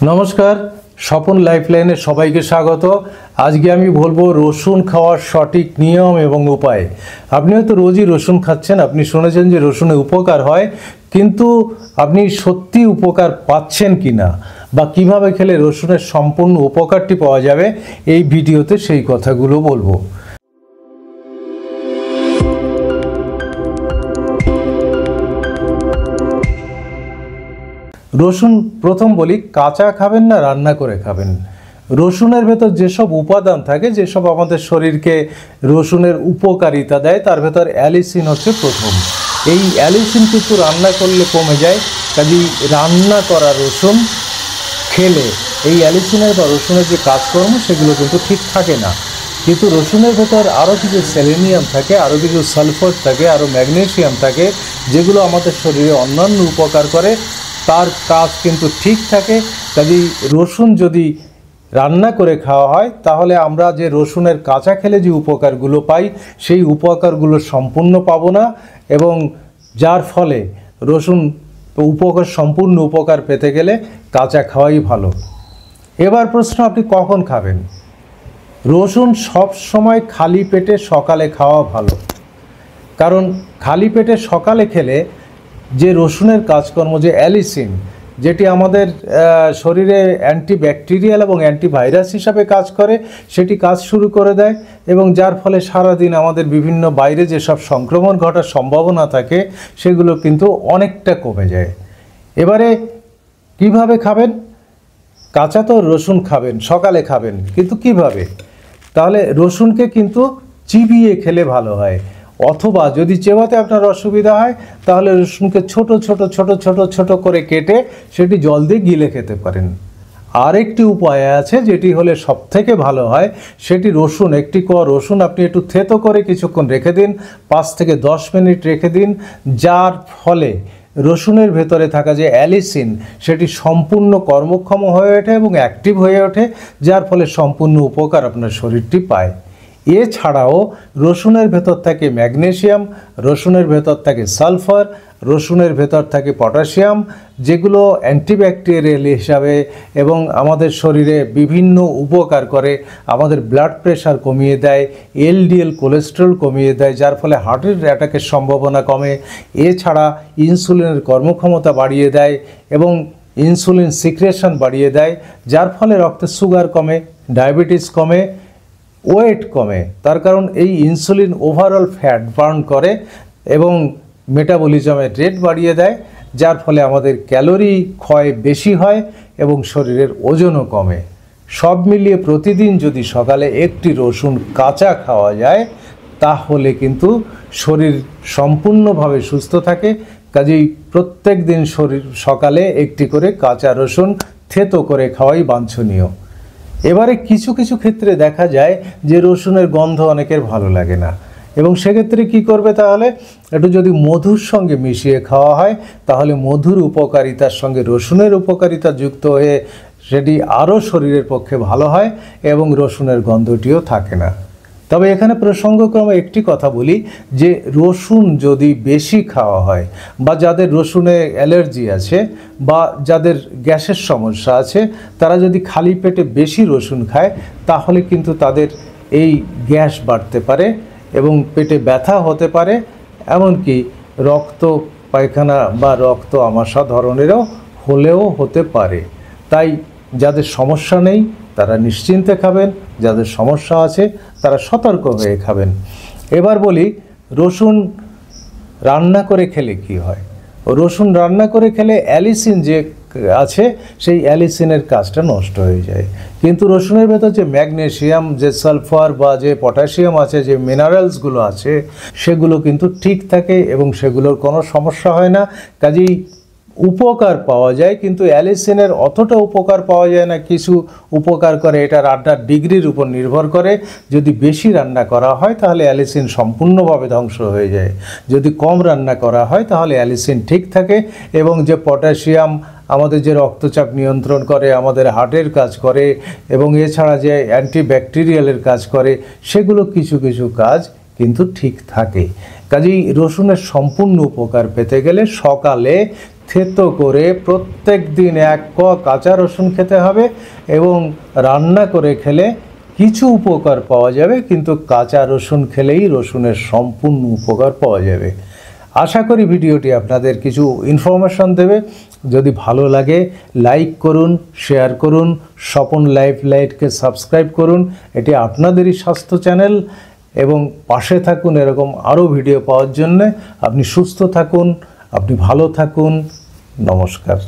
নমস্কার, স্বপন লাইফলাইনে সবাইকে স্বাগত। আজকে আমি বলবো রসুন খাওয়ার সঠিক নিয়ম এবং উপায়। আপনি হয়তো রোজই রসুন খাচ্ছেন, আপনি শুনেছেন যে রসুনে উপকার হয়, কিন্তু আপনি সত্যি উপকার পাচ্ছেন কি না বা কিভাবে খেলে রসুনের সম্পূর্ণ উপকারটি পাওয়া যাবে, এই ভিডিওতে সেই কথাগুলো বলবো। রসুন প্রথম বলি, কাঁচা খাবেন না রান্না করে খাবেন। রসুনের ভেতর যেসব উপাদান থাকে, যেসব আমাদের শরীরকে রসুনের উপকারিতা দেয়, তার ভেতর অ্যালিসিন হচ্ছে প্রথম। এই অ্যালিসিন কিন্তু রান্না করলে কমে যায়, কাজেই রান্না করা রসুন খেলে এই অ্যালিসিনের বা রসুনের যে কাজকর্ম সেগুলো কিন্তু ঠিক থাকে না। কিন্তু রসুনের ভেতর আরও কিছু সেলেনিয়াম থাকে, আরও কিছু সালফার থাকে, আরও ম্যাগনেসিয়াম থাকে, যেগুলো আমাদের শরীরে অন্যান্য উপকার করে, তার কাজ কিন্তু ঠিক থাকে। কাজেই রসুন যদি রান্না করে খাওয়া হয় তাহলে আমরা যে রসুনের কাঁচা খেলে যে উপকারগুলো পাই সেই উপকারগুলো সম্পূর্ণ পাবো না, এবং যার ফলে রসুন সম্পূর্ণ উপকার পেতে গেলে কাঁচা খাওয়াই ভালো। এবার প্রশ্ন, আপনি কখন খাবেন? রসুন সব সময় খালি পেটে সকালে খাওয়া ভালো, কারণ খালি পেটে সকালে খেলে যে রসুনের কাজকর্ম, যে অ্যালিসিন, যেটি আমাদের শরীরে অ্যান্টিব্যাকটেরিয়াল এবং অ্যান্টিভাইরাস হিসাবে কাজ করে, সেটি কাজ শুরু করে দেয়, এবং যার ফলে সারাদিন আমাদের বিভিন্ন বাইরে যেসব সংক্রমণ ঘটার সম্ভাবনা থাকে সেগুলো কিন্তু অনেকটা কমে যায়। এবারে কিভাবে খাবেন? কাঁচা তো রসুন খাবেন, সকালে খাবেন, কিন্তু কিভাবে? তাহলে রসুনকে কিন্তু চিবিয়ে খেলে ভালো হয়, অথবা যদি চেবাতে আপনার অসুবিধা হয় তাহলে রসুনকে ছোট ছোট ছোট ছোট ছোট করে কেটে সেটি জল দিয়ে গিলে খেতে পারেন। আরেকটি উপায় আছে যেটি হলে সবথেকে ভালো হয়, সেটি একটি কোয়া রসুন আপনি একটু থেতো করে কিছুক্ষণ রেখে দিন, 5 থেকে 10 মিনিট রেখে দিন, যার ফলে রসুনের ভেতরে থাকা যে অ্যালিসিন সেটি সম্পূর্ণ কর্মক্ষম হয়ে ওঠে এবং অ্যাক্টিভ হয়ে ওঠে, যার ফলে সম্পূর্ণ উপকার আপনার শরীরটি পায়। এছাড়াও রসুনের ভেতর থাকে ম্যাগনেসিয়াম, রসুনের ভেতর থাকে সালফার, রসুনের ভেতর থাকে পটাশিয়াম, যেগুলো অ্যান্টিব্যাকটেরিয়াল হিসাবে এবং আমাদের শরীরে বিভিন্ন উপকার করে। আমাদের ব্লাড প্রেশার কমিয়ে দেয়, এলডিএল কোলেস্টেরল কমিয়ে দেয়, যার ফলে হার্টের অ্যাটাকের সম্ভাবনা কমে। এছাড়া ইনসুলিনের কর্মক্ষমতা বাড়িয়ে দেয় এবং ইনসুলিন সিক্রেশন বাড়িয়ে দেয়, যার ফলে রক্তে সুগার কমে, ডায়াবেটিস কমে, ওয়েট কমে। তার কারণ এই ইনসুলিন ওভারঅল ফ্যাট বার্ন করে এবং মেটাবলিজমের রেট বাড়িয়ে দেয়, যার ফলে আমাদের ক্যালোরি ক্ষয় বেশি হয় এবং শরীরের ওজনও কমে। সব মিলিয়ে প্রতিদিন যদি সকালে একটি রসুন কাঁচা খাওয়া যায় তাহলে কিন্তু শরীর সম্পূর্ণভাবে সুস্থ থাকে। কাজেই প্রত্যেক দিন সকালে একটি করে কাঁচা রসুন থেতো করে খাওয়াই বাঞ্ছনীয়। এবারে কিছু কিছু ক্ষেত্রে দেখা যায় যে রসুনের গন্ধ অনেকের ভালো লাগে না, এবং সেক্ষেত্রে কি করবে? তাহলে একটু যদি মধুর সঙ্গে মিশিয়ে খাওয়া হয় তাহলে মধুর উপকারিতার সঙ্গে রসুনের উপকারিতা যুক্ত হয়ে সেটি আরও শরীরের পক্ষে ভালো হয় এবং রসুনের গন্ধটিও থাকে না। তবে এখানে প্রসঙ্গক্রমে একটি কথা বলি, যে রসুন যদি বেশি খাওয়া হয় বা যাদের রসুনে অ্যালার্জি আছে বা যাদের গ্যাসের সমস্যা আছে, তারা যদি খালি পেটে বেশি রসুন খায় তাহলে কিন্তু তাদের এই গ্যাস বাড়তে পারে এবং পেটে ব্যথা হতে পারে, এমনকি রক্ত পায়খানা বা রক্ত আমাশা ধরনেরও হতে পারে। তাই যাদের সমস্যা নেই তারা নিশ্চিন্তে খাবেন, যাদের সমস্যা আছে তারা সতর্ক হয়ে খাবেন। এবার বলি, রসুন রান্না করে খেলে কি হয়? রসুন রান্না করে খেলে অ্যালিসিন যে আছে সেই অ্যালিসিনের কাজটা নষ্ট হয়ে যায়, কিন্তু রসুনের ভেতর যে ম্যাগনেসিয়াম, যে সালফার বা যে পটাশিয়াম আছে, যে মিনারেলসগুলো আছে, সেগুলো কিন্তু ঠিক থাকে এবং সেগুলোর কোনো সমস্যা হয় না। কাজেই উপকার পাওয়া যায়, কিন্তু অ্যালিসিনের অতটা উপকার পাওয়া যায় না। কিছু উপকার করে, এটা রান্নার ডিগ্রির উপর নির্ভর করে। যদি বেশি রান্না করা হয় তাহলে অ্যালিসিন সম্পূর্ণভাবে ধ্বংস হয়ে যায়, যদি কম রান্না করা হয় তাহলে অ্যালিসিন ঠিক থাকে। এবং যে পটাশিয়াম আমাদের যে রক্তচাপ নিয়ন্ত্রণ করে, আমাদের হার্টের কাজ করে, এবং এছাড়া যে অ্যান্টিব্যাকটেরিয়ালের কাজ করে, সেগুলো কিছু কিছু কাজ কিন্তু ঠিক থাকে। কাজেই রসুনের সম্পূর্ণ উপকার পেতে গেলে সকালে থেতো করে প্রত্যেক দিন 1 ক কাঁচা রসুন খেতে হবে এবং রান্না করে খেলে কিছু উপকার পাওয়া যাবে, কিন্তু কাঁচা রসুন খেলেই রসুনের সম্পূর্ণ উপকার পাওয়া যাবে। আশা করি ভিডিওটি আপনাদের কিছু ইনফরমেশন দেবে। যদি ভালো লাগে লাইক করুন, শেয়ার করুন, স্বপন লাইফলাইটকে সাবস্ক্রাইব করুন। এটি আপনাদেরই স্বাস্থ্য চ্যানেল এবং পাশে থাকুন এরকম আরও ভিডিও পাওয়ার জন্যে। আপনি সুস্থ থাকুন, আপনি ভালো থাকুন। নমস্কার।